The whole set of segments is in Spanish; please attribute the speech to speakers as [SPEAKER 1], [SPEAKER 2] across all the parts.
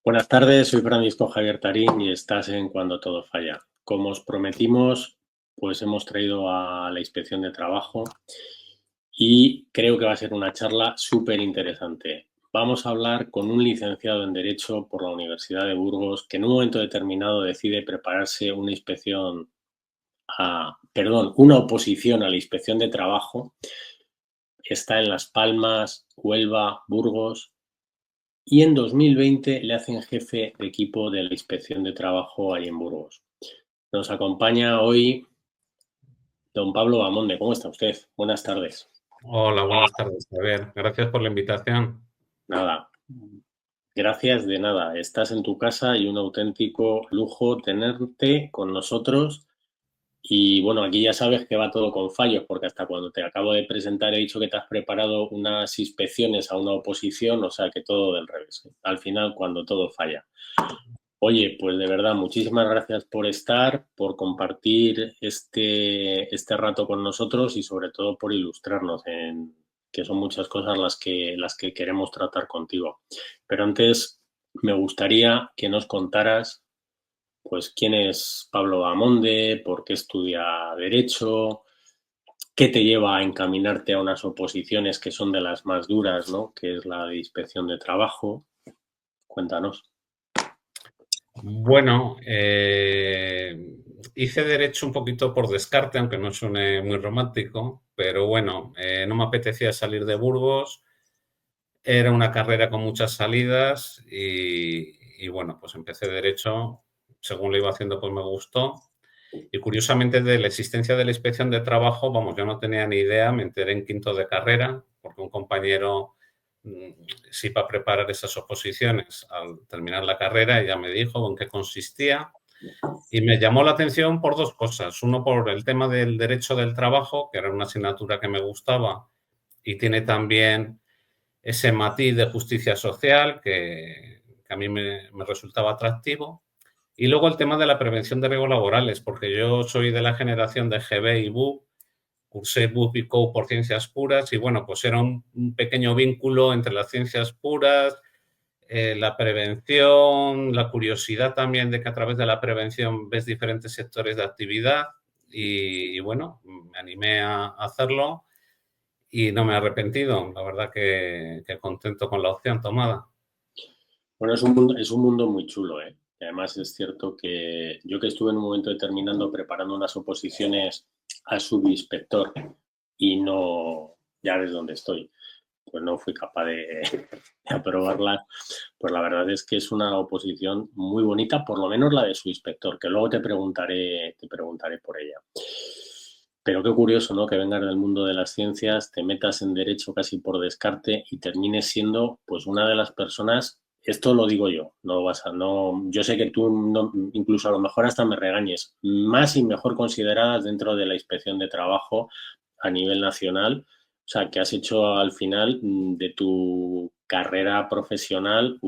[SPEAKER 1] Buenas tardes, soy Francisco Javier Tarín y estás en Cuando Todo Falla. Como os prometimos, pues hemos traído a la Inspección de Trabajo y creo que va a ser una charla súper interesante. Vamos a hablar con un licenciado en Derecho por la Universidad de Burgos que en un momento determinado decide prepararse una oposición a la Inspección de Trabajo. Está en Las Palmas, Huelva, Burgos. Y en 2020 le hacen jefe de equipo de la Inspección de Trabajo ahí en Burgos. Nos acompaña hoy don Pablo Bamonde. ¿Cómo está usted? Buenas tardes.
[SPEAKER 2] Hola, buenas tardes, Javier. Gracias por la invitación.
[SPEAKER 1] Nada, gracias de nada. Estás en tu casa y un auténtico lujo tenerte con nosotros. Y bueno, aquí ya sabes que va todo con fallos, porque hasta cuando te acabo de presentar he dicho que te has preparado unas inspecciones a una oposición, o sea que todo del revés. Al final, cuando todo falla. Oye, pues de verdad, muchísimas gracias por estar, por compartir este rato con nosotros y sobre todo por ilustrarnos en que son muchas cosas las que queremos tratar contigo. Pero antes me gustaría que nos contaras, pues, quién es Pablo Bamonde, por qué estudia Derecho, qué te lleva a encaminarte a unas oposiciones que son de las más duras, ¿no? Que es la de inspección de trabajo. Cuéntanos.
[SPEAKER 2] Bueno, hice derecho un poquito por descarte, aunque no suene muy romántico, pero bueno, no me apetecía salir de Burgos. Era una carrera con muchas salidas y bueno, pues empecé derecho. Según lo iba haciendo, pues me gustó. Y curiosamente, de la existencia de la inspección de trabajo, vamos, yo no tenía ni idea, me enteré en quinto de carrera, porque un compañero mm, se iba a preparar esas oposiciones al terminar la carrera y ya me dijo en qué consistía. Y me llamó la atención por dos cosas. Uno, por el tema del derecho del trabajo, que era una asignatura que me gustaba y tiene también ese matiz de justicia social que a mí me resultaba atractivo. Y luego el tema de la prevención de riesgos laborales, porque yo soy de la generación de GB y BUP, cursé BUP y CO por ciencias puras y bueno, pues era un pequeño vínculo entre las ciencias puras, la prevención, la curiosidad también de que a través de la prevención ves diferentes sectores de actividad y bueno, me animé a hacerlo y no me he arrepentido. La verdad que contento con la opción tomada.
[SPEAKER 1] Bueno, es un mundo muy chulo, ¿eh? Y además es cierto que yo que estuve en un momento determinado preparando unas oposiciones a subinspector y no, ya ves dónde estoy, pues no fui capaz de aprobarla. Pues la verdad es que es una oposición muy bonita, por lo menos la de subinspector, que luego te preguntaré por ella. Pero qué curioso, ¿no? Que vengas del mundo de las ciencias, te metas en derecho casi por descarte y termines siendo, pues, una de las personas. Esto lo digo yo, no, yo sé que tú incluso a lo mejor hasta me regañes, más y mejor consideradas dentro de la inspección de trabajo a nivel nacional. O sea, que has hecho al final de tu carrera profesional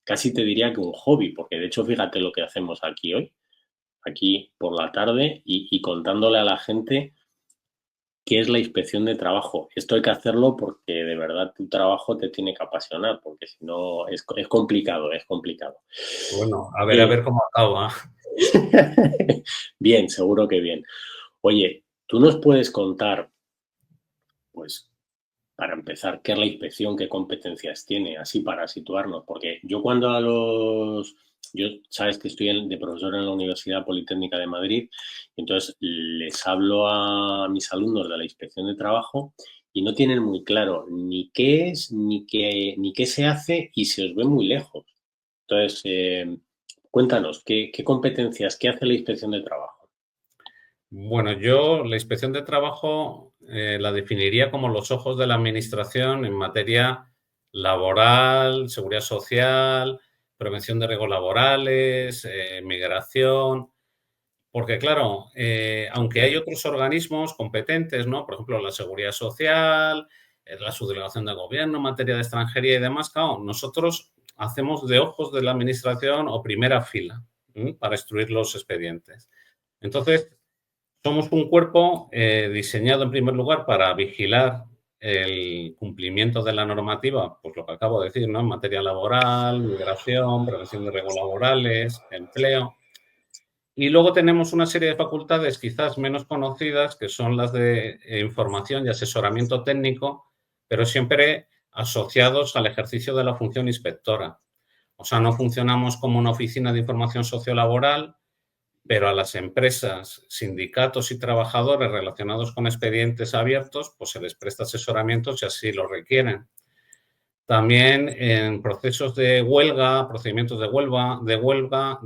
[SPEAKER 1] casi te diría que un hobby, porque de hecho fíjate lo que hacemos aquí hoy, aquí por la tarde y contándole a la gente qué es la inspección de trabajo. Esto hay que hacerlo porque de verdad tu trabajo te tiene que apasionar, porque si no es complicado, es complicado.
[SPEAKER 2] Bueno, a
[SPEAKER 1] Eh,
[SPEAKER 2] ver cómo acaba.
[SPEAKER 1] bien, seguro que bien. Oye, tú nos puedes contar, pues, para empezar, qué es la inspección, qué competencias tiene, así para situarnos, porque yo cuando yo sabes que estoy de profesor en la Universidad Politécnica de Madrid, entonces les hablo a mis alumnos de la inspección de trabajo y no tienen muy claro ni qué es, ni qué se hace y se os ve muy lejos. Entonces, cuéntanos, ¿qué competencias, qué hace la inspección de trabajo?
[SPEAKER 2] Bueno, yo la inspección de trabajo la definiría como los ojos de la administración en materia laboral, seguridad social, prevención de riesgos laborales, migración. Porque, claro, aunque hay otros organismos competentes, ¿no? Por ejemplo, la seguridad social, la subdelegación de gobierno en materia de extranjería y demás, claro, nosotros hacemos de ojos de la administración o primera fila, ¿m? Para instruir los expedientes. Entonces, somos un cuerpo diseñado en primer lugar para vigilar el cumplimiento de la normativa, pues lo que acabo de decir, ¿no? En materia laboral, migración, prevención de riesgos laborales, empleo. Y luego tenemos una serie de facultades quizás menos conocidas, que son las de información y asesoramiento técnico, pero siempre asociados al ejercicio de la función inspectora. O sea, no funcionamos como una oficina de información sociolaboral, pero a las empresas, sindicatos y trabajadores relacionados con expedientes abiertos, pues se les presta asesoramiento si así lo requieren. También en procesos de huelga, procedimientos de huelga,
[SPEAKER 1] Bueno,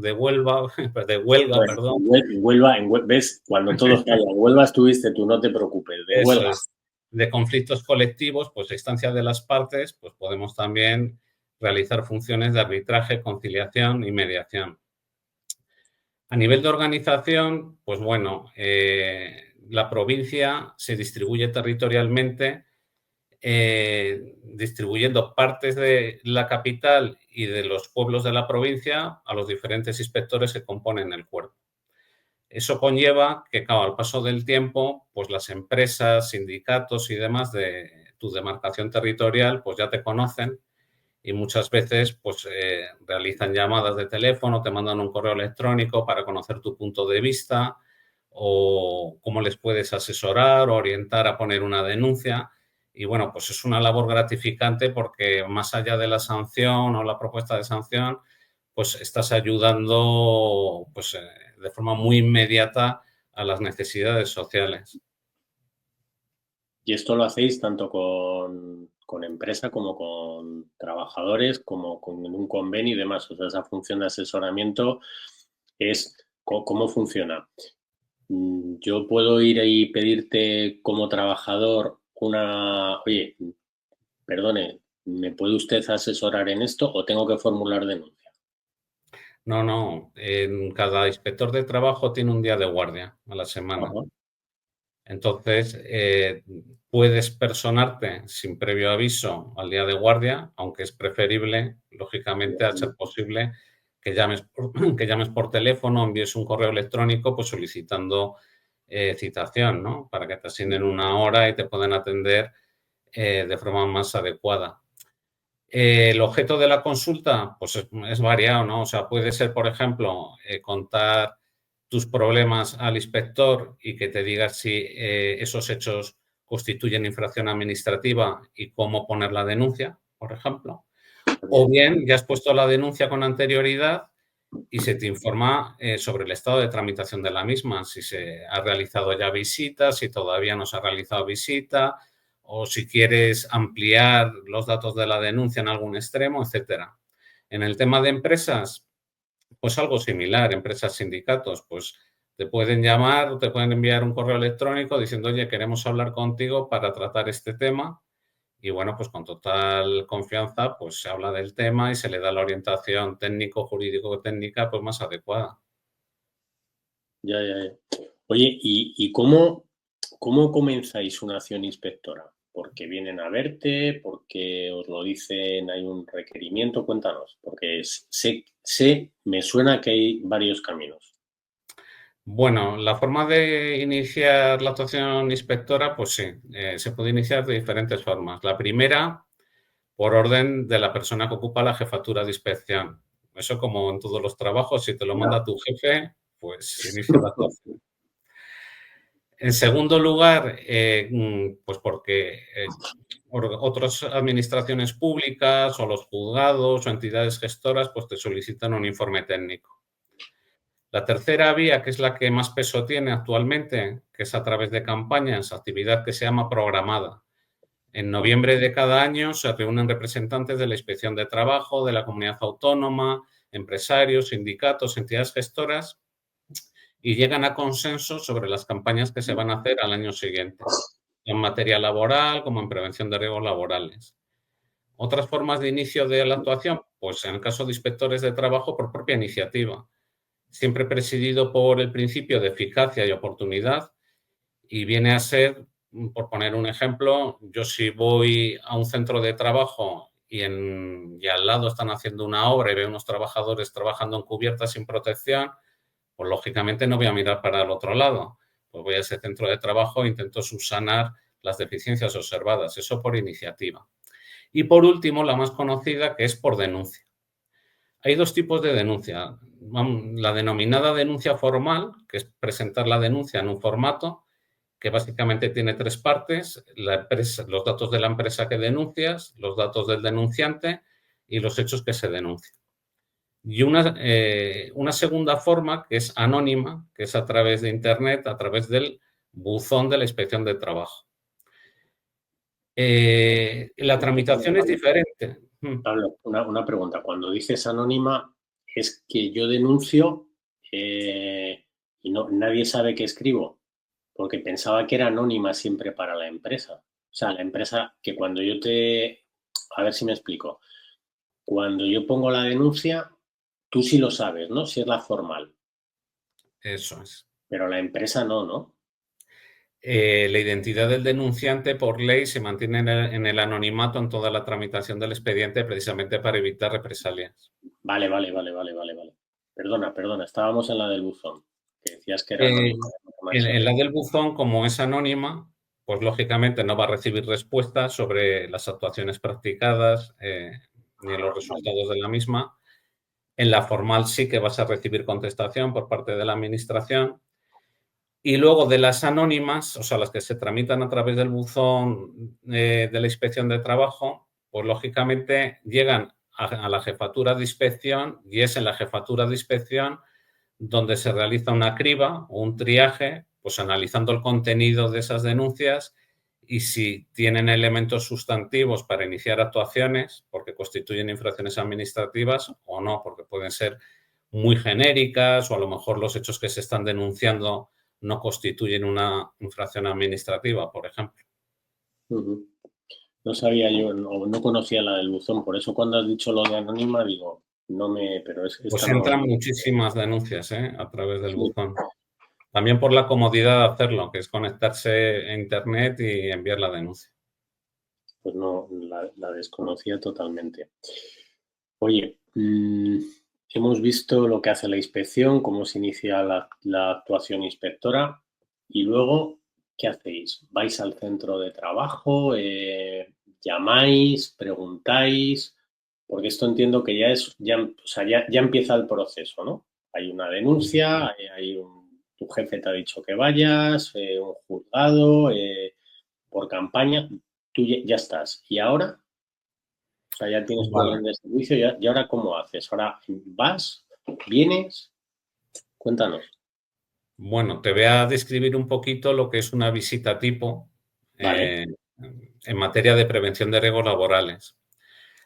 [SPEAKER 2] perdón.
[SPEAKER 1] ¿ves? Cuando todos callan, en Huelva estuviste tú, no te preocupes, de
[SPEAKER 2] Eso
[SPEAKER 1] huelga.
[SPEAKER 2] es, de conflictos colectivos, pues a instancia de las partes, pues podemos también realizar funciones de arbitraje, conciliación y mediación. A nivel de organización, pues bueno, la provincia se distribuye territorialmente, distribuyendo partes de la capital y de los pueblos de la provincia a los diferentes inspectores que componen el cuerpo. Eso conlleva que, claro, al paso del tiempo, pues las empresas, sindicatos y demás de tu demarcación territorial, pues ya te conocen y muchas veces pues realizan llamadas de teléfono, te mandan un correo electrónico para conocer tu punto de vista o cómo les puedes asesorar o orientar a poner una denuncia. Y bueno, pues es una labor gratificante porque más allá de la sanción o la propuesta de sanción, pues estás ayudando pues, de forma muy inmediata a las necesidades sociales.
[SPEAKER 1] Y esto lo hacéis tanto con empresa como con trabajadores, como con un convenio y demás. O sea, esa función de asesoramiento es cómo funciona. Yo puedo ir y pedirte como trabajador oye, perdone, ¿me puede usted asesorar en esto o tengo que formular denuncia?
[SPEAKER 2] No, no, en cada inspector de trabajo tiene un día de guardia a la semana.
[SPEAKER 1] Ajá.
[SPEAKER 2] Entonces, puedes personarte sin previo aviso al día de guardia, aunque es preferible, lógicamente, al ser posible, que llames por teléfono, envíes un correo electrónico, pues solicitando citación, ¿no? Para que te asignen una hora y te puedan atender de forma más adecuada. El objeto de la consulta, pues es variado, ¿no? O sea, puede ser, por ejemplo, contar tus problemas al inspector y que te diga si esos hechos constituyen infracción administrativa y cómo poner la denuncia, por ejemplo. O bien ya has puesto la denuncia con anterioridad y se te informa sobre el estado de tramitación de la misma, si se ha realizado ya visitas, si todavía no se ha realizado visita, o si quieres ampliar los datos de la denuncia en algún extremo, etcétera. En el tema de empresas, pues algo similar, empresas, sindicatos, pues te pueden llamar o te pueden enviar un correo electrónico diciendo, oye, queremos hablar contigo para tratar este tema. Y bueno, pues con total confianza, pues se habla del tema y se le da la orientación técnico-jurídico-técnica pues más adecuada.
[SPEAKER 1] Ya, ya, ya. Oye, ¿y cómo comenzáis una acción inspectora? ¿Porque vienen a verte? ¿Porque os lo dicen, hay un requerimiento? Cuéntanos, porque me suena que hay varios caminos.
[SPEAKER 2] Bueno, la forma de iniciar la actuación inspectora, pues sí, se puede iniciar de diferentes formas. La primera, por orden de la persona que ocupa la jefatura de inspección. Eso como en todos los trabajos, si te lo
[SPEAKER 1] Ya.
[SPEAKER 2] manda tu jefe, pues inicia la actuación. En segundo lugar, pues porque otras administraciones públicas o los juzgados o entidades gestoras pues te solicitan un informe técnico. La tercera vía, que es la que más peso tiene actualmente, que es a través de campañas, actividad que se llama programada. En noviembre de cada año se reúnen representantes de la Inspección de Trabajo, de la comunidad autónoma, empresarios, sindicatos, entidades gestoras y llegan a consensos sobre las campañas que se van a hacer al año siguiente, en materia laboral como en prevención de riesgos laborales. Otras formas de inicio de la actuación, pues en el caso de inspectores de trabajo por propia iniciativa, siempre presidido por el principio de eficacia y oportunidad y viene a ser, por poner un ejemplo, yo si voy a un centro de trabajo y al lado están haciendo una obra y veo unos trabajadores trabajando en cubierta sin protección, pues lógicamente no voy a mirar para el otro lado. Pues voy a ese centro de trabajo e intento subsanar las deficiencias observadas, eso por iniciativa. Y por último, la más conocida, que es por denuncia. Hay dos tipos de denuncia. La denominada denuncia formal, que es presentar la denuncia en un formato, que básicamente tiene tres partes: los datos de la empresa que denuncias, los datos del denunciante y los hechos que se denuncian. Y una segunda forma, que es anónima, que es a través de Internet, a través del buzón de la Inspección de Trabajo. La tramitación es diferente.
[SPEAKER 1] Pablo, una pregunta. Cuando dices anónima, es que yo denuncio y nadie sabe qué escribo, porque pensaba que era anónima siempre para la empresa. O sea, la empresa que cuando yo a ver si me explico. Cuando yo pongo la denuncia, tú sí lo sabes, ¿no? Si es la formal.
[SPEAKER 2] Eso es.
[SPEAKER 1] Pero la empresa no, ¿no?
[SPEAKER 2] La identidad del denunciante por ley se mantiene en el anonimato en toda la tramitación del expediente, precisamente para evitar represalias.
[SPEAKER 1] Vale. Perdona, estábamos en la del buzón, que decías que era anónima.
[SPEAKER 2] En la del buzón, como es anónima, pues lógicamente no va a recibir respuesta sobre las actuaciones practicadas ni los resultados de la misma. En la formal sí que vas a recibir contestación por parte de la administración. Y luego de las anónimas, o sea, las que se tramitan a través del buzón de la Inspección de Trabajo, pues lógicamente llegan a la jefatura de inspección, y es en la jefatura de inspección donde se realiza una criba o un triaje, pues analizando el contenido de esas denuncias y si tienen elementos sustantivos para iniciar actuaciones, porque constituyen infracciones administrativas, o no, porque pueden ser muy genéricas, o a lo mejor los hechos que se están denunciando no constituyen una infracción administrativa, por ejemplo.
[SPEAKER 1] No sabía yo, no conocía la del buzón, por eso cuando has dicho lo de anónima digo, pero
[SPEAKER 2] Pues
[SPEAKER 1] esta no.
[SPEAKER 2] entran muchísimas denuncias a través del buzón. También por la comodidad de hacerlo, que es conectarse a Internet y enviar la denuncia.
[SPEAKER 1] Pues no, la desconocía totalmente. Oye, hemos visto lo que hace la inspección, cómo se inicia la actuación inspectora y luego, ¿qué hacéis? ¿Vais al centro de trabajo? ¿Llamáis? ¿Preguntáis? Porque esto entiendo que ya empieza el proceso, ¿no? Hay una denuncia, tu jefe te ha dicho que vayas, un juzgado, por campaña, tú ya estás. ¿Y ahora? O sea, ya tienes tu orden de servicio, ¿y ahora cómo haces? ¿Ahora vas? ¿Vienes? Cuéntanos.
[SPEAKER 2] Bueno, te voy a describir un poquito lo que es una visita tipo
[SPEAKER 1] Vale.
[SPEAKER 2] en materia de prevención de riesgos laborales.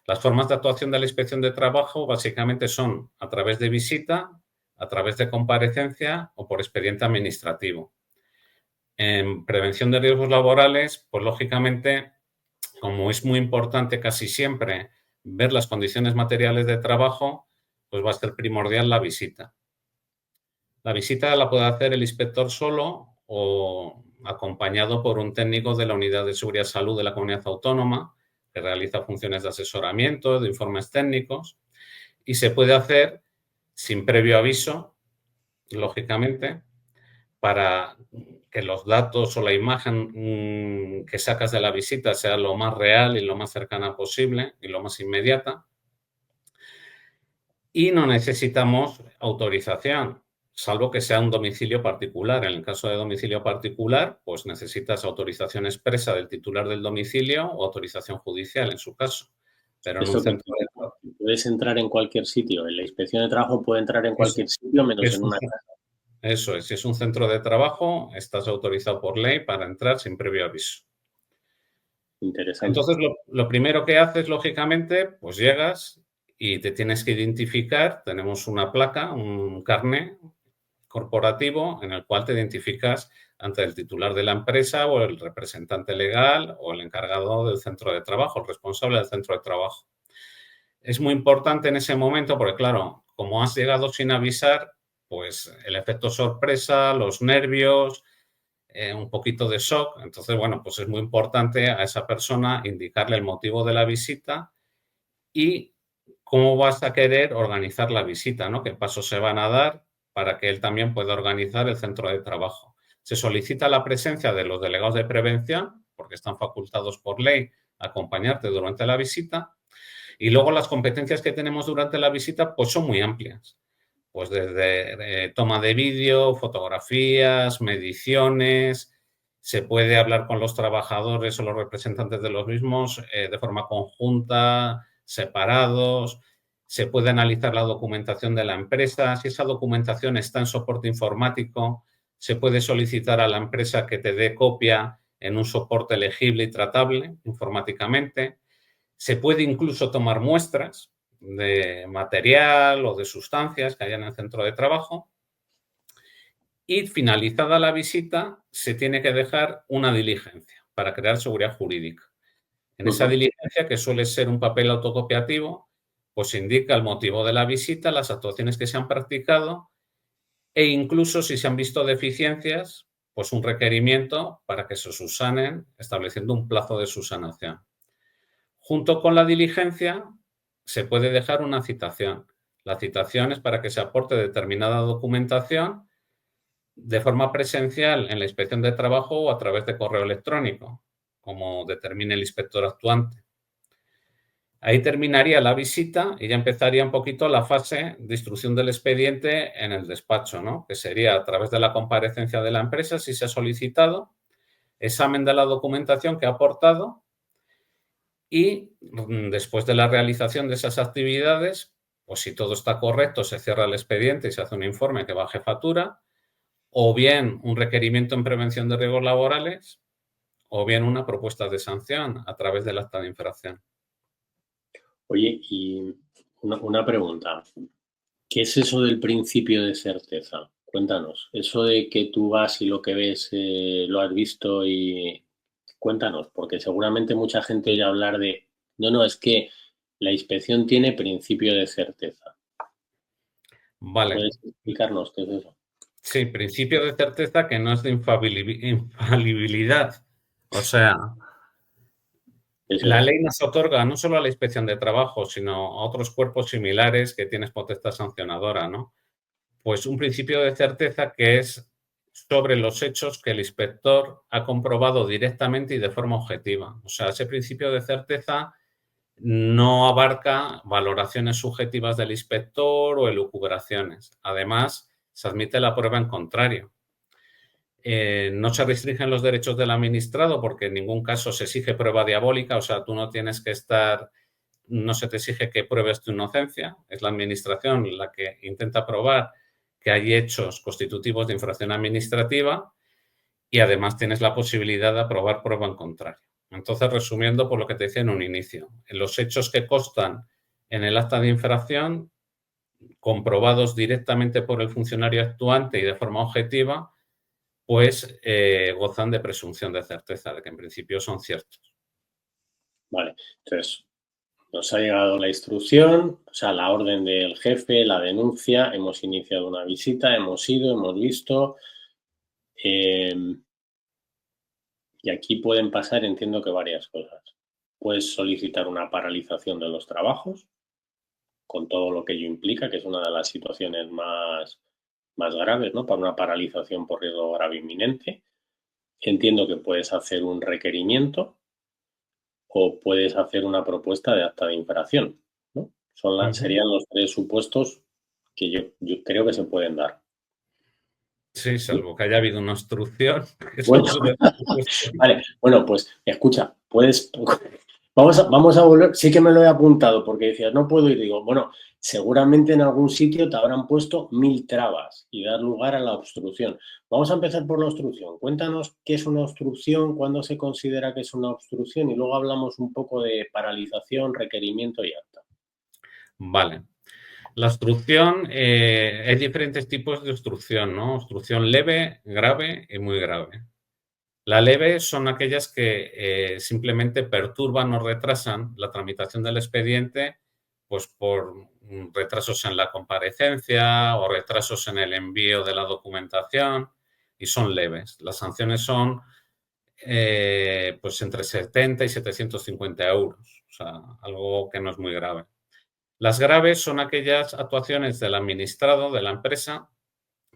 [SPEAKER 2] Las formas de actuación de la Inspección de Trabajo básicamente son a través de visita, a través de comparecencia o por expediente administrativo. En prevención de riesgos laborales, pues lógicamente, como es muy importante casi siempre ver las condiciones materiales de trabajo, pues va a ser primordial la visita. La visita la puede hacer el inspector solo o acompañado por un técnico de la Unidad de Seguridad y Salud de la Comunidad Autónoma, que realiza funciones de asesoramiento, de informes técnicos, y se puede hacer sin previo aviso, lógicamente, para que los datos o la imagen que sacas de la visita sea lo más real y lo más cercana posible y lo más inmediata. Y no necesitamos autorización, salvo que sea un domicilio particular. En el caso de domicilio particular, pues necesitas autorización expresa del titular del domicilio o autorización judicial en su caso. Pero en un centro de trabajo.
[SPEAKER 1] Puedes entrar en cualquier sitio. En la inspección de trabajo puede entrar en cualquier sitio menos en una casa.
[SPEAKER 2] Eso es. Si es un centro de trabajo, estás autorizado por ley para entrar sin previo aviso.
[SPEAKER 1] Interesante.
[SPEAKER 2] Entonces, lo primero que haces, lógicamente, pues llegas y te tienes que identificar. Tenemos una placa, un carné corporativo en el cual te identificas ante el titular de la empresa o el representante legal o el encargado del centro de trabajo, el responsable del centro de trabajo. Es muy importante en ese momento porque, claro, como has llegado sin avisar, pues el efecto sorpresa, los nervios, un poquito de shock. Entonces, bueno, pues es muy importante a esa persona indicarle el motivo de la visita y cómo vas a querer organizar la visita, ¿no? ¿Qué pasos se van a dar para que él también pueda organizar el centro de trabajo? Se solicita la presencia de los delegados de prevención, porque están facultados por ley a acompañarte durante la visita. Y luego las competencias que tenemos durante la visita pues son muy amplias. Pues desde toma de vídeo, fotografías, mediciones, se puede hablar con los trabajadores o los representantes de los mismos de forma conjunta, separados, se puede analizar la documentación de la empresa. Si esa documentación está en soporte informático, se puede solicitar a la empresa que te dé copia en un soporte legible y tratable informáticamente. Se puede incluso tomar muestras de material o de sustancias que haya en el centro de trabajo. Y finalizada la visita, se tiene que dejar una diligencia para crear seguridad jurídica. En esa diligencia, que suele ser un papel autocopiativo, pues se indica el motivo de la visita, las actuaciones que se han practicado e incluso si se han visto deficiencias, pues un requerimiento para que se subsanen, estableciendo un plazo de subsanación. Junto con la diligencia se puede dejar una citación. La citación es para que se aporte determinada documentación de forma presencial en la inspección de trabajo o a través de correo electrónico, como determine el inspector actuante. Ahí terminaría la visita y ya empezaría un poquito la fase de instrucción del expediente en el despacho, ¿no? Que sería a través de la comparecencia de la empresa, si se ha solicitado, examen de la documentación que ha aportado y después de la realización de esas actividades, pues si todo está correcto, se cierra el expediente y se hace un informe que va a jefatura, o bien un requerimiento en prevención de riesgos laborales, o bien una propuesta de sanción a través del acta de infracción.
[SPEAKER 1] Oye, y una pregunta. ¿Qué es eso del principio de certeza? Cuéntanos. Eso de que tú vas y lo que ves lo has visto y cuéntanos, porque seguramente mucha gente oye hablar de, no, es que la inspección tiene principio de certeza.
[SPEAKER 2] Vale.
[SPEAKER 1] ¿Puedes explicarnos qué es eso?
[SPEAKER 2] Sí, principio de certeza que no es de infalibilidad. O sea, la ley nos otorga no solo a la inspección de trabajo, sino a otros cuerpos similares que tienes potestad sancionadora, ¿no? Pues un principio de certeza que es sobre los hechos que el inspector ha comprobado directamente y de forma objetiva. O sea, ese principio de certeza no abarca valoraciones subjetivas del inspector o elucubraciones. Además, se admite la prueba en contrario. No se restringen los derechos del administrado porque en ningún caso se exige prueba diabólica, o sea, tú no tienes que estar, no se te exige que pruebes tu inocencia, es la administración la que intenta probar que hay hechos constitutivos de infracción administrativa y además tienes la posibilidad de aprobar prueba en contrario. Entonces, resumiendo por lo que te decía en un inicio, los hechos que constan en el acta de infracción, comprobados directamente por el funcionario actuante y de forma objetiva, pues gozan de presunción de certeza, de que en principio son ciertos.
[SPEAKER 1] Vale, entonces nos ha llegado la instrucción, o sea, la orden del jefe, la denuncia, hemos iniciado una visita, hemos ido, hemos visto. Y aquí pueden pasar, entiendo que varias cosas. Puedes solicitar una paralización de los trabajos, con todo lo que ello implica, que es una de las situaciones más graves, ¿no? Para una paralización por riesgo grave inminente. Entiendo que puedes hacer un requerimiento o puedes hacer una propuesta de acta de infracción, ¿no? Serían los tres supuestos que yo creo que se pueden dar.
[SPEAKER 2] Sí, salvo que haya habido una obstrucción.
[SPEAKER 1] Bueno, vale, bueno, pues escucha, vamos a volver, sí que me lo he apuntado porque decías, no puedo ir, digo, bueno, seguramente en algún sitio te habrán puesto 1000 trabas y dar lugar a la obstrucción. Vamos a empezar por la obstrucción. Cuéntanos qué es una obstrucción, cuándo se considera que es una obstrucción y luego hablamos un poco de paralización, requerimiento y acta.
[SPEAKER 2] Vale. La obstrucción, hay diferentes tipos de obstrucción, ¿no? Obstrucción leve, grave y muy grave. La leve son aquellas que simplemente perturban o retrasan la tramitación del expediente, pues por retrasos en la comparecencia o retrasos en el envío de la documentación y son leves. Las sanciones son pues entre 70 y 750 euros, o sea, algo que no es muy grave. Las graves son aquellas actuaciones del administrado de la empresa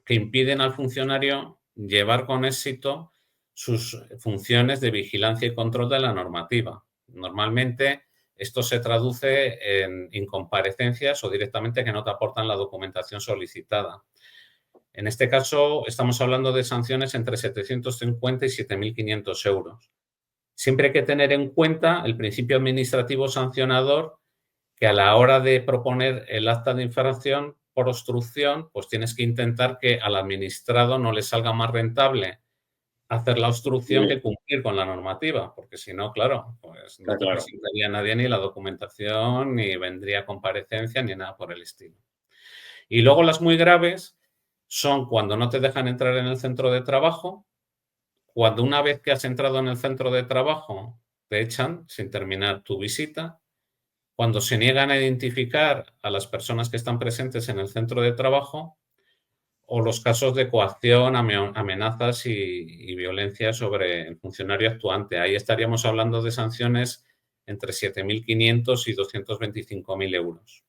[SPEAKER 2] que impiden al funcionario llevar con éxito sus funciones de vigilancia y control de la normativa. Normalmente esto se traduce en incomparecencias o directamente que no te aportan la documentación solicitada. En este caso, estamos hablando de sanciones entre 750 y 7.500 euros. Siempre hay que tener en cuenta el principio administrativo sancionador, que a la hora de proponer el acta de infracción por obstrucción, pues tienes que intentar que al administrado no le salga más rentable hacer la obstrucción que cumplir con la normativa, porque si no, claro, pues no te presentaría nadie ni la documentación, ni vendría comparecencia, ni nada por el estilo. Y luego las muy graves son cuando no te dejan entrar en el centro de trabajo, cuando una vez que has entrado en el centro de trabajo te echan sin terminar tu visita, cuando se niegan a identificar a las personas que están presentes en el centro de trabajo o los casos de coacción, amenazas y violencia sobre el funcionario actuante. Ahí estaríamos hablando de sanciones entre 7.500 y 225.000 euros.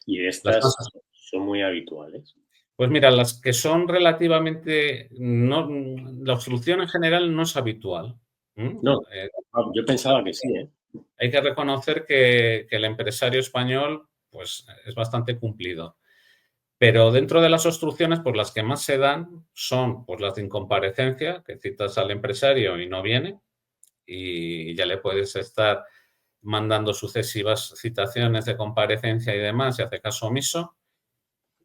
[SPEAKER 1] ¿Y estas son muy habituales?
[SPEAKER 2] Pues mira, las que son relativamente... la obstrucción en general no es habitual.
[SPEAKER 1] No, yo pensaba que sí, ¿eh?
[SPEAKER 2] Hay que reconocer que el empresario español pues, es bastante cumplido. Pero dentro de las obstrucciones, pues las que más se dan son pues, las de incomparecencia, que citas al empresario y no viene, y ya le puedes estar mandando sucesivas citaciones de comparecencia y demás, y hace caso omiso.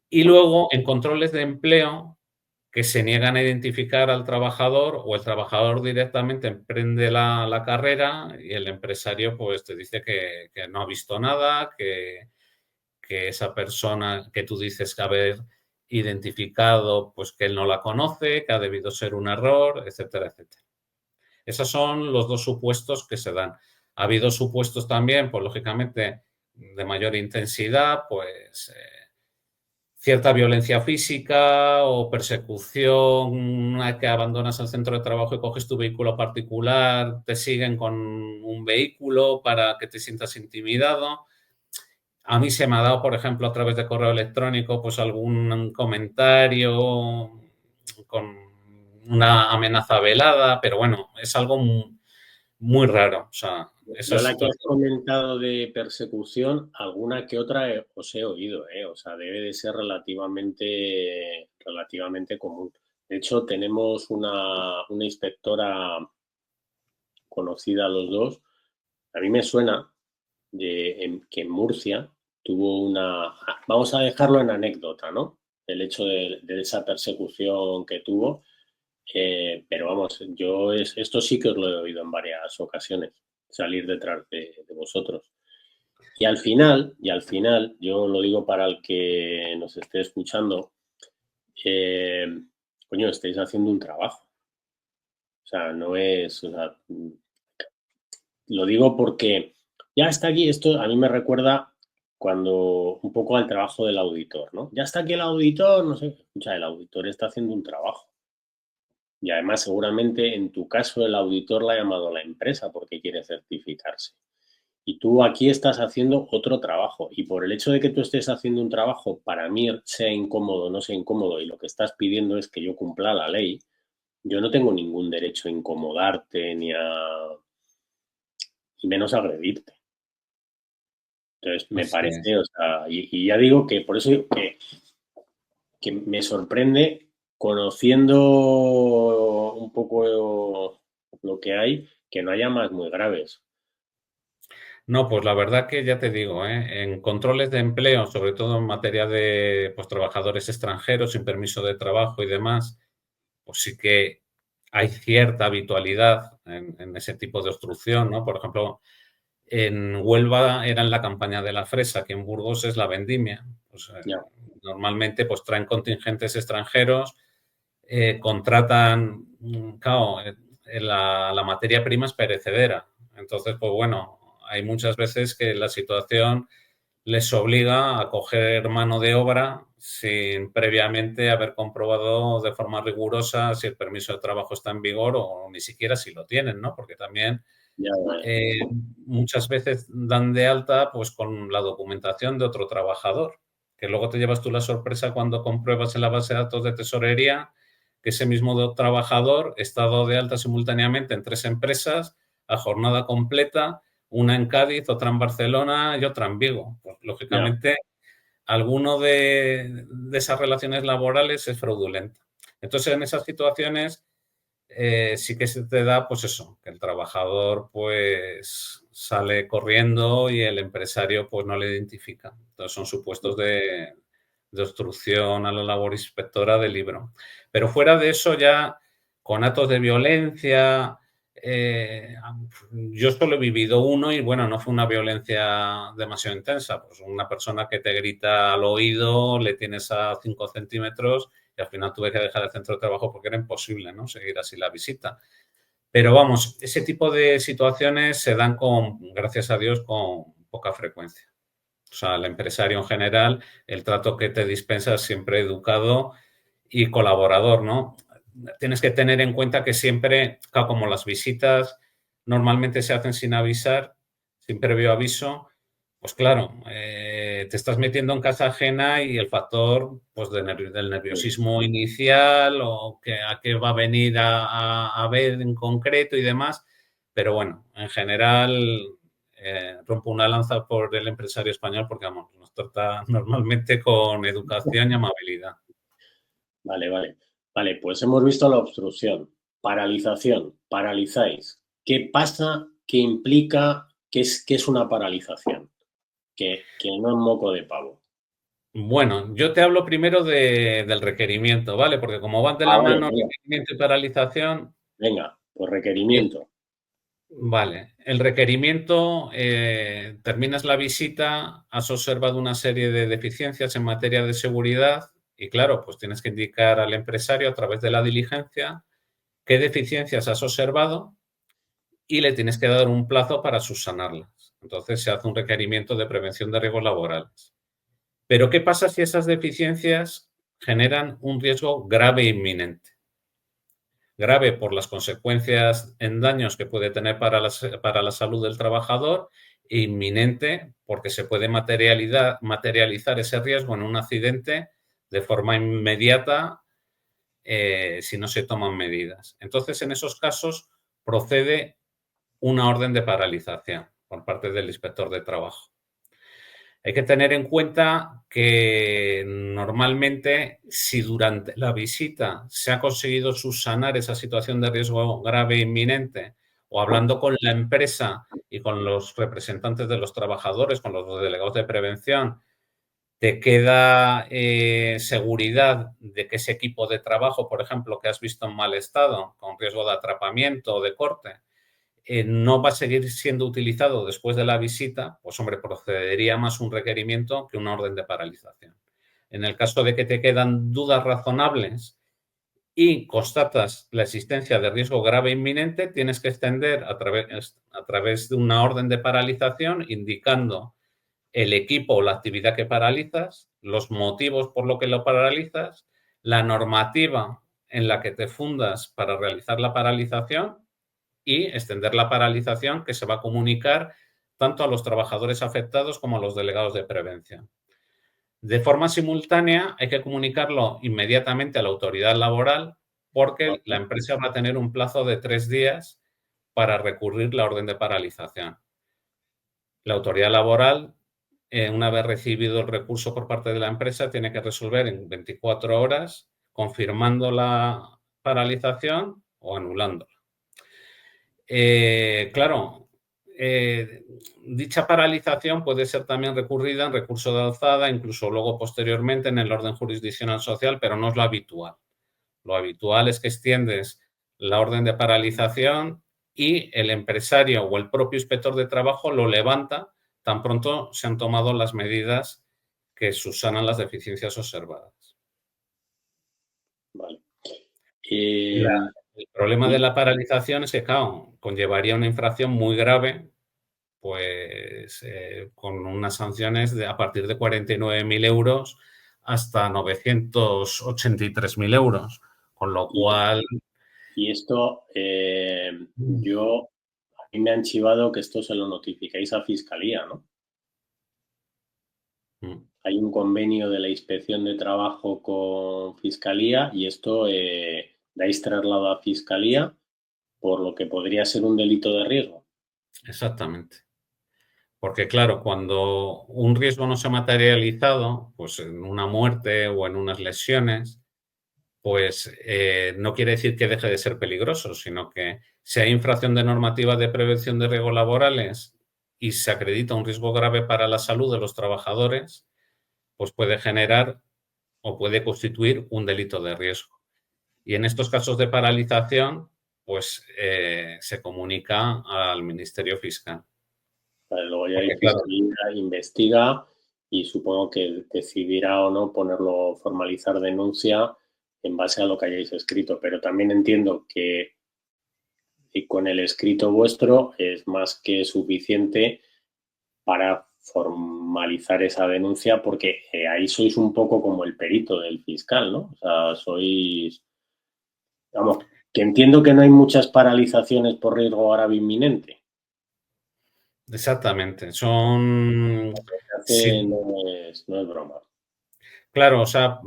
[SPEAKER 2] Y luego, en controles de empleo, que se niegan a identificar al trabajador o el trabajador directamente emprende la carrera y el empresario pues te dice que no ha visto nada, que esa persona que tú dices que haber identificado, pues que él no la conoce, que ha debido ser un error, etcétera, etcétera. Esos son los dos supuestos que se dan. Ha habido supuestos también, pues lógicamente, de mayor intensidad, pues cierta violencia física o persecución, una que abandonas el centro de trabajo y coges tu vehículo particular, te siguen con un vehículo para que te sientas intimidado. A mí se me ha dado, por ejemplo, a través de correo electrónico, pues algún comentario con una amenaza velada, pero bueno, es algo muy raro. O sea,
[SPEAKER 1] yo la que has comentado de persecución, alguna que otra os he oído, ¿eh? O sea, debe de ser relativamente común. De hecho, tenemos una inspectora conocida a los dos. A mí me suena que en Murcia tuvo una... Vamos a dejarlo en anécdota, ¿no? El hecho de esa persecución que tuvo. Pero vamos, esto sí que os lo he oído en varias ocasiones, salir detrás de vosotros. Y al final, yo lo digo para el que nos esté escuchando, coño, estáis haciendo un trabajo. O sea, no es... O sea, lo digo porque ya está aquí, esto a mí me recuerda cuando un poco al trabajo del auditor, ¿no? Ya está aquí el auditor, no sé, escucha, el auditor está haciendo un trabajo. Y además, seguramente en tu caso, el auditor la ha llamado a la empresa porque quiere certificarse. Y tú aquí estás haciendo otro trabajo. Y por el hecho de que tú estés haciendo un trabajo, para mí, sea incómodo o no sea incómodo, y lo que estás pidiendo es que yo cumpla la ley, yo no tengo ningún derecho a incomodarte ni menos a agredirte. Entonces, me parece, o sea, y ya digo que por eso que me sorprende, conociendo un poco lo que hay, que no haya más muy graves.
[SPEAKER 2] No, pues la verdad que ya te digo, en controles de empleo, sobre todo en materia de pues, trabajadores extranjeros sin permiso de trabajo y demás, pues sí que hay cierta habitualidad en ese tipo de obstrucción, ¿no? Por ejemplo, en Huelva era en la campaña de la fresa, que en Burgos es la vendimia. Pues, normalmente pues traen contingentes extranjeros, contratan, claro, la materia prima es perecedera. Entonces, pues bueno, hay muchas veces que la situación les obliga a coger mano de obra sin previamente haber comprobado de forma rigurosa si el permiso de trabajo está en vigor o ni siquiera si lo tienen, ¿no? Porque también muchas veces dan de alta pues con la documentación de otro trabajador, que luego te llevas tú la sorpresa cuando compruebas en la base de datos de tesorería que ese mismo trabajador está dado de alta simultáneamente en 3 empresas a jornada completa, una en Cádiz, otra en Barcelona y otra en Vigo. Pues,
[SPEAKER 1] Ya,
[SPEAKER 2] lógicamente, alguno de esas relaciones laborales es fraudulento. Entonces, en esas situaciones sí que se te da, pues eso, que el trabajador pues sale corriendo y el empresario pues no le identifica. Entonces son supuestos de obstrucción a la labor inspectora del libro. Pero fuera de eso ya, con actos de violencia, yo solo he vivido uno y bueno, no fue una violencia demasiado intensa, pues una persona que te grita al oído, le tienes a 5 centímetros y al final tuve que dejar el centro de trabajo porque era imposible, ¿no?, seguir así la visita. Pero vamos, ese tipo de situaciones se dan con, gracias a Dios, con poca frecuencia. O sea, el empresario en general, el trato que te dispensa es siempre educado y colaborador, ¿no? Tienes que tener en cuenta que siempre, como las visitas normalmente se hacen sin avisar, sin previo aviso, pues claro, te estás metiendo en casa ajena y el factor pues, del
[SPEAKER 1] sí.
[SPEAKER 2] nerviosismo inicial o que, a qué va a venir a ver en concreto y demás. Pero bueno, en general rompo una lanza por el empresario español porque vamos, nos trata normalmente con educación y amabilidad.
[SPEAKER 1] Vale, vale. Vale, pues hemos visto la obstrucción, paralización, paralizáis. ¿Qué pasa? ¿Qué implica? Qué es una paralización? Que no es moco de pavo.
[SPEAKER 2] Bueno, yo te hablo primero del requerimiento, ¿vale? Porque como van de
[SPEAKER 1] Ah,
[SPEAKER 2] la
[SPEAKER 1] vale,
[SPEAKER 2] mano
[SPEAKER 1] venga,
[SPEAKER 2] requerimiento y paralización,
[SPEAKER 1] venga, pues
[SPEAKER 2] el-
[SPEAKER 1] requerimiento.
[SPEAKER 2] vale, el requerimiento, terminas la visita, has observado una serie de deficiencias en materia de seguridad y claro, pues tienes que indicar al empresario a través de la diligencia qué deficiencias has observado y le tienes que dar un plazo para subsanarlas. Entonces se hace un requerimiento de prevención de riesgos laborales. Pero ¿qué pasa si esas deficiencias generan un riesgo grave e inminente? Grave por las consecuencias en daños que puede tener para la salud del trabajador e inminente porque se puede materializar ese riesgo en un accidente de forma inmediata si no se toman medidas. Entonces, en esos casos procede una orden de paralización por parte del inspector de trabajo. Hay que tener en cuenta que normalmente si durante la visita se ha conseguido subsanar esa situación de riesgo grave e inminente o hablando con la empresa y con los representantes de los trabajadores, con los delegados de prevención, te queda seguridad de que ese equipo de trabajo, por ejemplo, que has visto en mal estado, con riesgo de atrapamiento o de corte, no va a seguir siendo utilizado después de la visita, pues hombre, procedería más un requerimiento que una orden de paralización. En el caso de que te quedan dudas razonables y constatas la existencia de riesgo grave e inminente, tienes que extender a través de una orden de paralización indicando el equipo o la actividad que paralizas, los motivos por lo que lo paralizas, la normativa en la que te fundas para realizar la paralización y extender la paralización que se va a comunicar tanto a los trabajadores afectados como a los delegados de prevención. De forma simultánea hay que comunicarlo inmediatamente a la autoridad laboral porque la
[SPEAKER 1] Vale,
[SPEAKER 2] empresa va a tener un plazo de 3 días para recurrir la orden de paralización. La autoridad laboral, una vez recibido el recurso por parte de la empresa, tiene que resolver en 24 horas confirmando la paralización o anulándola. Claro, dicha paralización puede ser también recurrida en recurso de alzada, incluso luego posteriormente en el orden jurisdiccional social, pero no es lo habitual. Lo habitual es que extiendes la orden de paralización y el empresario o el propio inspector de trabajo lo levanta tan pronto se han tomado las medidas que subsanan las deficiencias observadas.
[SPEAKER 1] vale.
[SPEAKER 2] La-
[SPEAKER 1] Eh,
[SPEAKER 2] el problema de
[SPEAKER 1] y
[SPEAKER 2] la paralización es que, claro, conllevaría una infracción muy grave pues con unas sanciones a partir de 49.000 euros hasta 983.000 euros, con lo
[SPEAKER 1] y
[SPEAKER 2] cual
[SPEAKER 1] y esto, a mí me han chivado que esto se lo notificáis a Fiscalía, ¿no? Hay un convenio de la Inspección de Trabajo con Fiscalía y esto dais traslado a Fiscalía por lo que podría ser un delito de riesgo.
[SPEAKER 2] Exactamente. Porque claro, cuando un riesgo no se ha materializado, pues en una muerte o en unas lesiones, pues no quiere decir que deje de ser peligroso, sino que si hay infracción de normativa de prevención de riesgos laborales y se acredita un riesgo grave para la salud de los trabajadores, pues puede generar o puede constituir un delito de riesgo. Y en estos casos de paralización, pues se comunica al Ministerio Fiscal.
[SPEAKER 1] Luego ya
[SPEAKER 2] Porque
[SPEAKER 1] hay
[SPEAKER 2] claro,
[SPEAKER 1] Fiscalía, investiga y supongo que decidirá o no ponerlo, formalizar denuncia en base a lo que hayáis escrito. Pero también entiendo que con el escrito vuestro es más que suficiente para formalizar esa denuncia porque ahí sois un poco como el perito del fiscal, ¿no? O sea, sois, vamos, que entiendo que no hay muchas paralizaciones por riesgo grave inminente.
[SPEAKER 2] exactamente. Son...
[SPEAKER 1] Lo que se hace
[SPEAKER 2] Sí,
[SPEAKER 1] no es broma.
[SPEAKER 2] claro, o sea,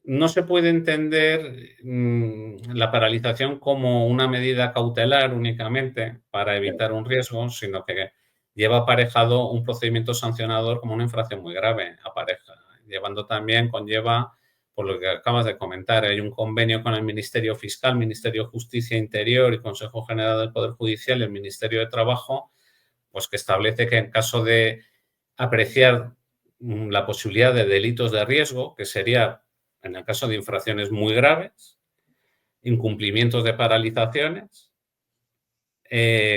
[SPEAKER 2] no se puede entender la paralización como una medida cautelar únicamente para evitar un riesgo, sino que lleva aparejado un procedimiento sancionador como una infracción muy grave, llevando también, conlleva, por lo que acabas de comentar, hay un convenio con el Ministerio Fiscal, Ministerio de Justicia, Interior y Consejo General del Poder Judicial y el Ministerio de Trabajo, pues que establece que en caso de apreciar la posibilidad de delitos de riesgo, que sería en el caso de infracciones muy graves, incumplimientos de paralizaciones,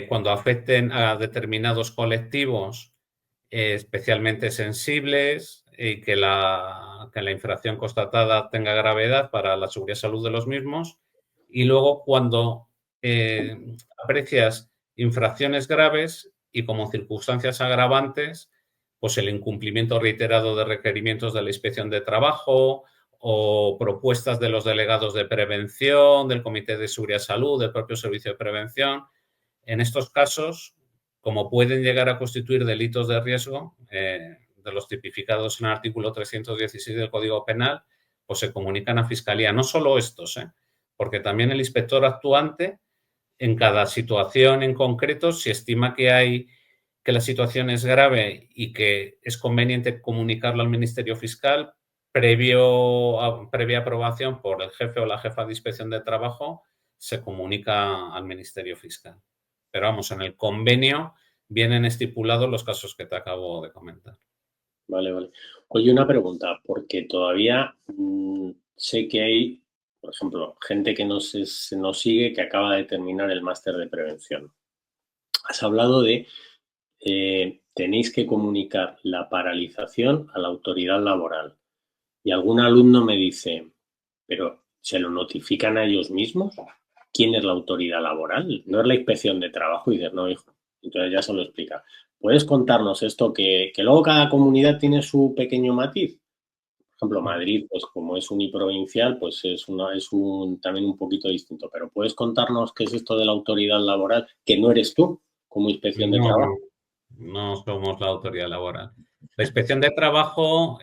[SPEAKER 2] cuando afecten a determinados colectivos especialmente sensibles y que la infracción constatada tenga gravedad para la seguridad y salud de los mismos. Y luego cuando aprecias infracciones graves y como circunstancias agravantes, pues el incumplimiento reiterado de requerimientos de la inspección de trabajo o propuestas de los delegados de prevención, del Comité de Seguridad y Salud, del propio Servicio de Prevención. En estos casos, como pueden llegar a constituir delitos de riesgo, de los tipificados en el artículo 316 del Código Penal, pues se comunican a Fiscalía. No solo estos, porque también el inspector actuante, en cada situación en concreto, si estima que la situación es grave y que es conveniente comunicarlo al Ministerio Fiscal, previa aprobación por el jefe o la jefa de inspección de trabajo, se comunica al Ministerio Fiscal. Pero vamos, en el convenio vienen estipulados los casos que te acabo de comentar.
[SPEAKER 1] Vale, vale. Oye, una pregunta, porque todavía sé que hay, por ejemplo, gente que nos sigue que acaba de terminar el máster de prevención. Has hablado de tenéis que comunicar la paralización a la autoridad laboral. Y algún alumno me dice, pero ¿se lo notifican a ellos mismos? ¿Quién es la autoridad laboral? No es la inspección de trabajo. Y dices, no, hijo. Entonces ya se lo explica. ¿Puedes contarnos esto que luego cada comunidad tiene su pequeño matiz? Por ejemplo, Madrid, pues como es uniprovincial, pues también un poquito distinto. Pero ¿puedes contarnos qué es esto de la autoridad laboral? Que no eres tú como inspección de
[SPEAKER 2] No,
[SPEAKER 1] trabajo.
[SPEAKER 2] no somos la autoridad laboral. La inspección de trabajo,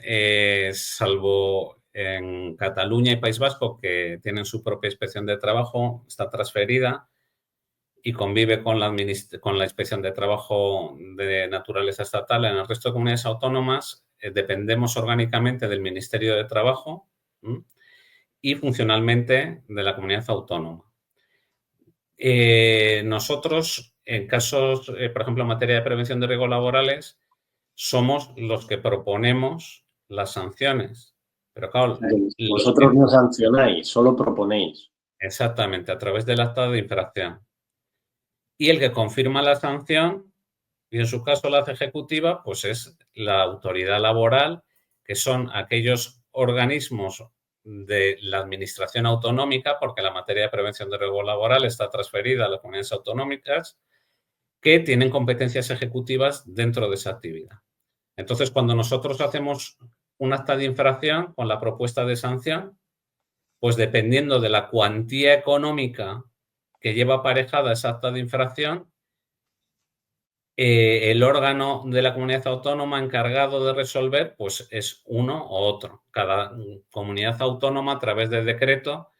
[SPEAKER 2] salvo en Cataluña y País Vasco, que tienen su propia inspección de trabajo, está transferida y convive con la inspección de trabajo de naturaleza estatal. En el resto de comunidades autónomas dependemos orgánicamente del Ministerio de Trabajo y funcionalmente de la comunidad autónoma. Nosotros, en casos, por ejemplo, en materia de prevención de riesgos laborales, somos los que proponemos las sanciones. Pero claro,
[SPEAKER 1] Vosotros no sancionáis, solo proponéis.
[SPEAKER 2] exactamente, a través del acta de infracción. Y el que confirma la sanción, y en su caso la hace ejecutiva, pues es la autoridad laboral, que son aquellos organismos de la administración autonómica, porque la materia de prevención de riesgo laboral está transferida a las comunidades autonómicas, que tienen competencias ejecutivas dentro de esa actividad. Entonces, cuando nosotros hacemos un acta de infracción con la propuesta de sanción, pues dependiendo de la cuantía económica que lleva aparejada esa acta de infracción, el órgano de la comunidad autónoma encargado de resolver, pues es uno u otro. Cada comunidad autónoma, a través de decreto,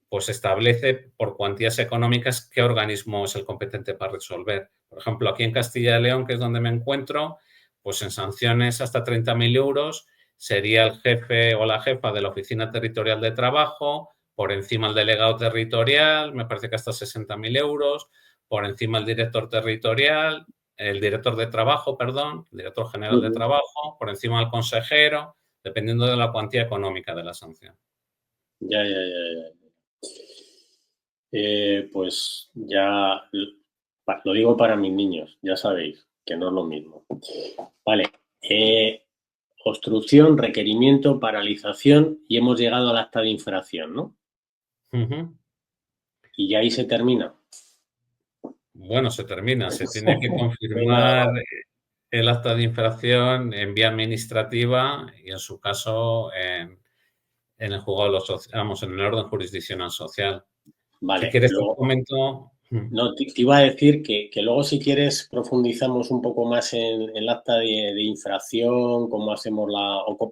[SPEAKER 2] pues establece por cuantías económicas qué organismo es el competente para resolver. Por ejemplo, aquí en Castilla y León, que es donde me encuentro, pues en sanciones hasta 30.000 euros sería el jefe o la jefa de la Oficina Territorial de Trabajo, por encima el delegado territorial, me parece que hasta 60.000 euros, por encima el director territorial, el director de trabajo, perdón, el director general de trabajo, por encima del consejero, dependiendo de la cuantía económica de la sanción.
[SPEAKER 1] Ya, ya, ya, ya. Pues ya lo digo para mis niños, ya sabéis que no es lo mismo. Vale. Obstrucción, requerimiento, paralización y hemos llegado al acta de infracción, ¿no? Y ya ahí se termina.
[SPEAKER 2] Bueno, se termina. Se tiene que
[SPEAKER 1] Venga,
[SPEAKER 2] confirmar el acta de infracción en vía administrativa y, en su caso, en el juzgado, vamos, en el orden jurisdiccional social. Si
[SPEAKER 1] vale,
[SPEAKER 2] quieres, te
[SPEAKER 1] luego,
[SPEAKER 2] comento.
[SPEAKER 1] no, te iba a decir que luego si quieres profundizamos un poco más en el acta de infracción, cómo hacemos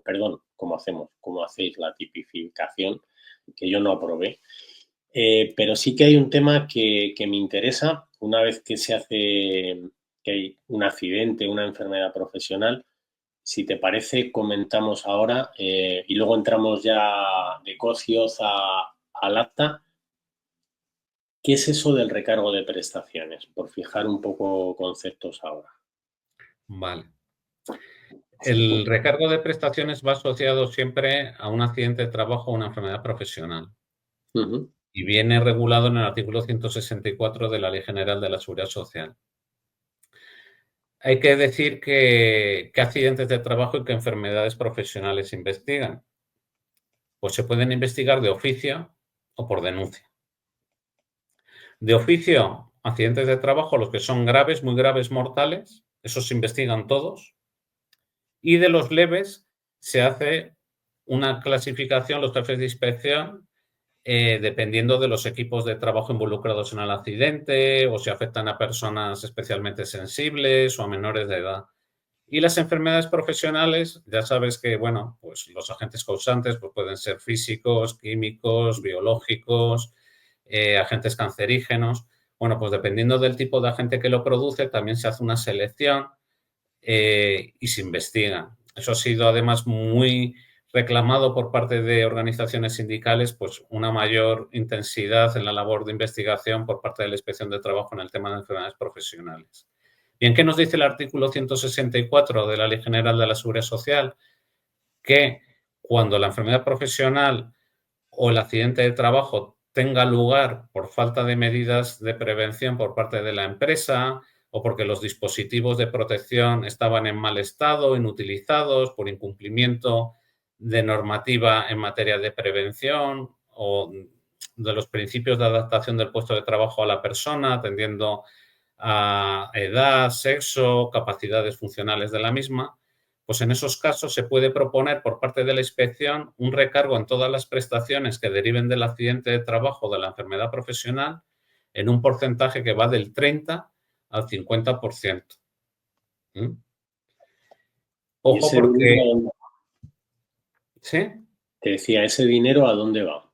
[SPEAKER 1] perdón, cómo hacéis la tipificación, que yo no aprobé. Pero sí que hay un tema que me interesa una vez que se hace, que hay un accidente, una enfermedad profesional. Si te parece, comentamos ahora y luego entramos ya de cocios al acta. ¿Qué es eso del recargo de prestaciones? Por fijar un poco conceptos ahora.
[SPEAKER 2] Vale. El recargo de prestaciones va asociado siempre a un accidente de trabajo o una enfermedad profesional
[SPEAKER 1] Ujú.
[SPEAKER 2] y viene regulado en el artículo 164 de la Ley General de la Seguridad Social. Hay que decir qué accidentes de trabajo y qué enfermedades profesionales se investigan. Pues se pueden investigar de oficio o por denuncia. De oficio, accidentes de trabajo, los que son graves, muy graves, mortales, esos se investigan todos. Y de los leves se hace una clasificación, los jefes de inspección, dependiendo de los equipos de trabajo involucrados en el accidente o si afectan a personas especialmente sensibles o a menores de edad. Y las enfermedades profesionales, ya sabes que, bueno, pues los agentes causantes pues pueden ser físicos, químicos, biológicos, agentes cancerígenos. Bueno, pues dependiendo del tipo de agente que lo produce, también se hace una selección y se investiga. Eso ha sido además muy reclamado por parte de organizaciones sindicales, pues una mayor intensidad en la labor de investigación por parte de la Inspección de Trabajo en el tema de enfermedades profesionales. Bien, ¿qué nos dice el artículo 164 de la Ley General de la Seguridad Social? Que cuando la enfermedad profesional o el accidente de trabajo tenga lugar por falta de medidas de prevención por parte de la empresa o porque los dispositivos de protección estaban en mal estado, inutilizados, por incumplimiento de normativa en materia de prevención o de los principios de adaptación del puesto de trabajo a la persona, atendiendo a edad, sexo, capacidades funcionales de la misma, pues en esos casos se puede proponer por parte de la inspección un recargo en todas las prestaciones que deriven del accidente de trabajo o de la enfermedad profesional en un porcentaje que va del 30 al 50%. ¿Mm?
[SPEAKER 1] ¿Y
[SPEAKER 2] Ojo
[SPEAKER 1] ese dinero
[SPEAKER 2] porque,
[SPEAKER 1] a dónde va?
[SPEAKER 2] ¿sí?
[SPEAKER 1] Te decía, ¿ese dinero a dónde va?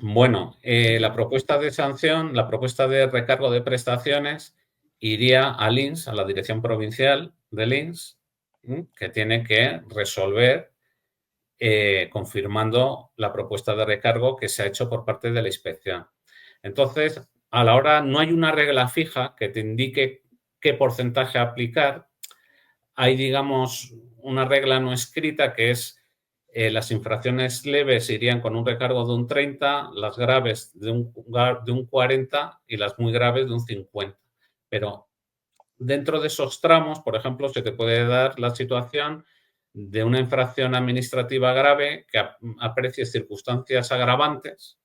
[SPEAKER 2] Bueno, la propuesta de sanción, la propuesta de recargo de prestaciones iría al INS, a la Dirección Provincial del INS, que tiene que resolver confirmando la propuesta de recargo que se ha hecho por parte de la inspección. Entonces, a la hora no hay una regla fija que te indique qué porcentaje aplicar. Hay, digamos, una regla no escrita que es las infracciones leves irían con un recargo de un 30, las graves de un 40 y las muy graves de un 50. Pero dentro de esos tramos, por ejemplo, se te puede dar la situación de una infracción administrativa grave que aprecie circunstancias agravantes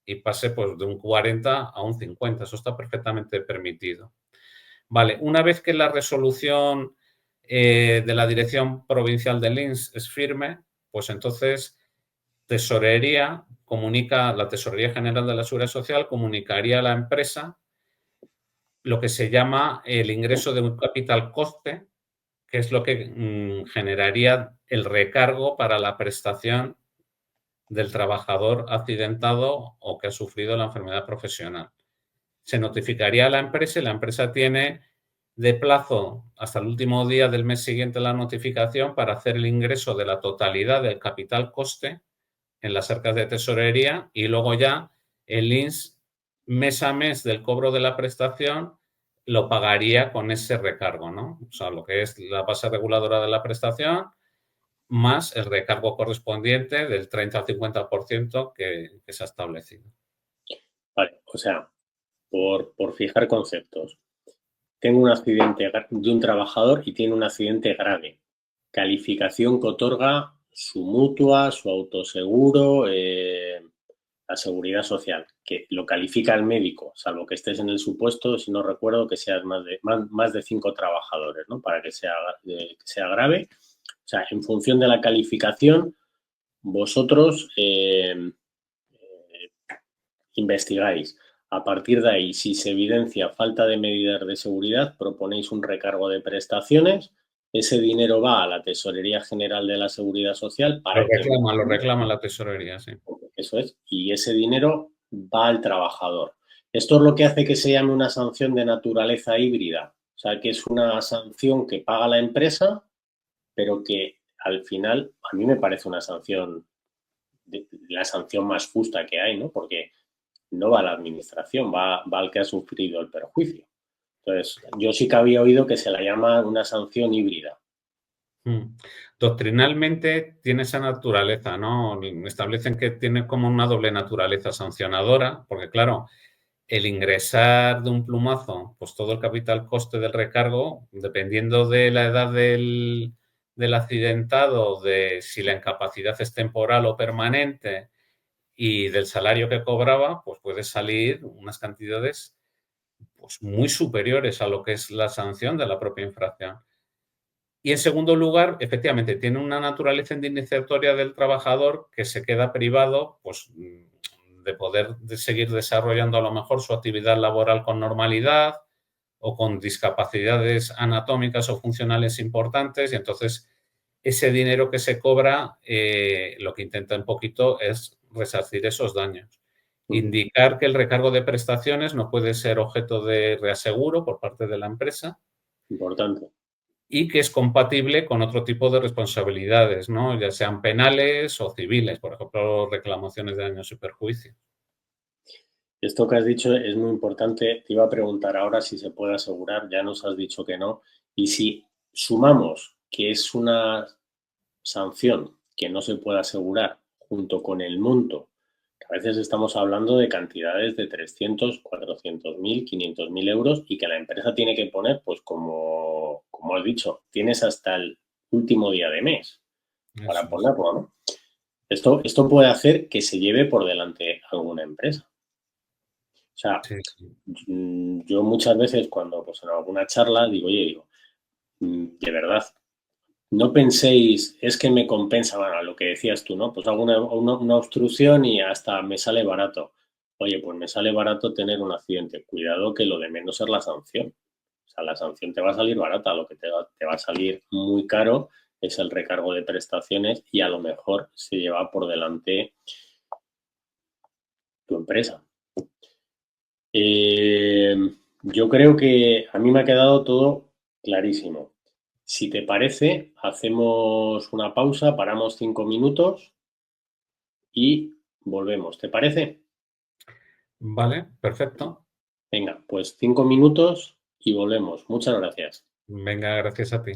[SPEAKER 2] y pase pues, de un 40 a un 50. Eso está perfectamente permitido. Vale, una vez que la resolución de la Dirección Provincial del INS es firme, pues entonces Tesorería comunica, la Tesorería General de la Seguridad Social comunicaría a la empresa lo que se llama el ingreso de un capital coste, que es lo que generaría el recargo para la prestación del trabajador accidentado o que ha sufrido la enfermedad profesional. Se notificaría a la empresa y la empresa tiene de plazo hasta el último día del mes siguiente a la notificación para hacer el ingreso de la totalidad del capital coste en las arcas de tesorería y luego ya el INS mes a mes del cobro de la prestación lo pagaría con ese recargo, ¿no? O sea, lo que es la base reguladora de la prestación más el recargo correspondiente del 30 al 50% que se ha establecido.
[SPEAKER 1] Vale, o sea, por fijar conceptos. Tengo un accidente de un trabajador y tiene un accidente grave. Calificación que otorga su mutua, su autoseguro, la seguridad social, que lo califica el médico, salvo que estés en el supuesto, si no recuerdo, que seas más de 5 trabajadores, ¿no? Para que sea grave. O sea, en función de la calificación, vosotros investigáis. A partir de ahí, si se evidencia falta de medidas de seguridad, proponéis un recargo de prestaciones. Ese dinero va a la Tesorería General de la Seguridad Social para
[SPEAKER 2] Lo reclama la tesorería, sí.
[SPEAKER 1] eso es, y ese dinero va al trabajador. Esto es lo que hace que se llame una sanción de naturaleza híbrida. O sea, que es una sanción que paga la empresa, pero que al final a mí me parece una sanción, la sanción más justa que hay, ¿no? Porque no va a la administración, va al que ha sufrido el perjuicio. Entonces, yo sí que había oído que se la llama una sanción híbrida.
[SPEAKER 2] Doctrinalmente tiene esa naturaleza, ¿no? Establecen que tiene como una doble naturaleza sancionadora, porque claro, el ingresar de un plumazo, pues todo el capital coste del recargo, dependiendo de la edad del accidentado, de si la incapacidad es temporal o permanente y del salario que cobraba, pues puede salir unas cantidades pues, muy superiores a lo que es la sanción de la propia infracción. Y en segundo lugar, efectivamente, tiene una naturaleza indemnizatoria del trabajador que se queda privado pues, de poder seguir desarrollando a lo mejor su actividad laboral con normalidad o con discapacidades anatómicas o funcionales importantes y entonces ese dinero que se cobra lo que intenta un poquito es resarcir esos daños. Indicar que el recargo de prestaciones no puede ser objeto de reaseguro por parte de la empresa.
[SPEAKER 1] Importante.
[SPEAKER 2] Y que es compatible con otro tipo de responsabilidades, ¿no? Ya sean penales o civiles, por ejemplo, reclamaciones de daños y perjuicios.
[SPEAKER 1] Esto que has dicho es muy importante. Te iba a preguntar ahora si se puede asegurar, ya nos has dicho que no. Y si sumamos que es una sanción que no se puede asegurar junto con el monto, que a veces estamos hablando de cantidades de 300, 400.000, 500.000 euros y que la empresa tiene que poner, pues como has dicho, tienes hasta el último día de mes para ponerlo, ¿no? Esto puede hacer que se lleve por delante alguna empresa. O sea,
[SPEAKER 2] sí, sí.
[SPEAKER 1] Yo muchas veces cuando pues, en alguna charla digo, de verdad, no penséis, es que me compensa, bueno, lo que decías tú, ¿no? Pues hago una obstrucción y hasta me sale barato. Oye, pues me sale barato tener un accidente. Cuidado que lo de menos es la sanción. O sea, la sanción te va a salir barata, lo que te va a salir muy caro es el recargo de prestaciones y a lo mejor se lleva por delante tu empresa. Yo creo que a mí me ha quedado todo clarísimo. Si te parece, hacemos una pausa, paramos 5 minutos y volvemos. ¿Te parece?
[SPEAKER 2] Vale, perfecto.
[SPEAKER 1] Venga, pues 5 minutos y volvemos. Muchas gracias.
[SPEAKER 2] Venga, gracias a ti.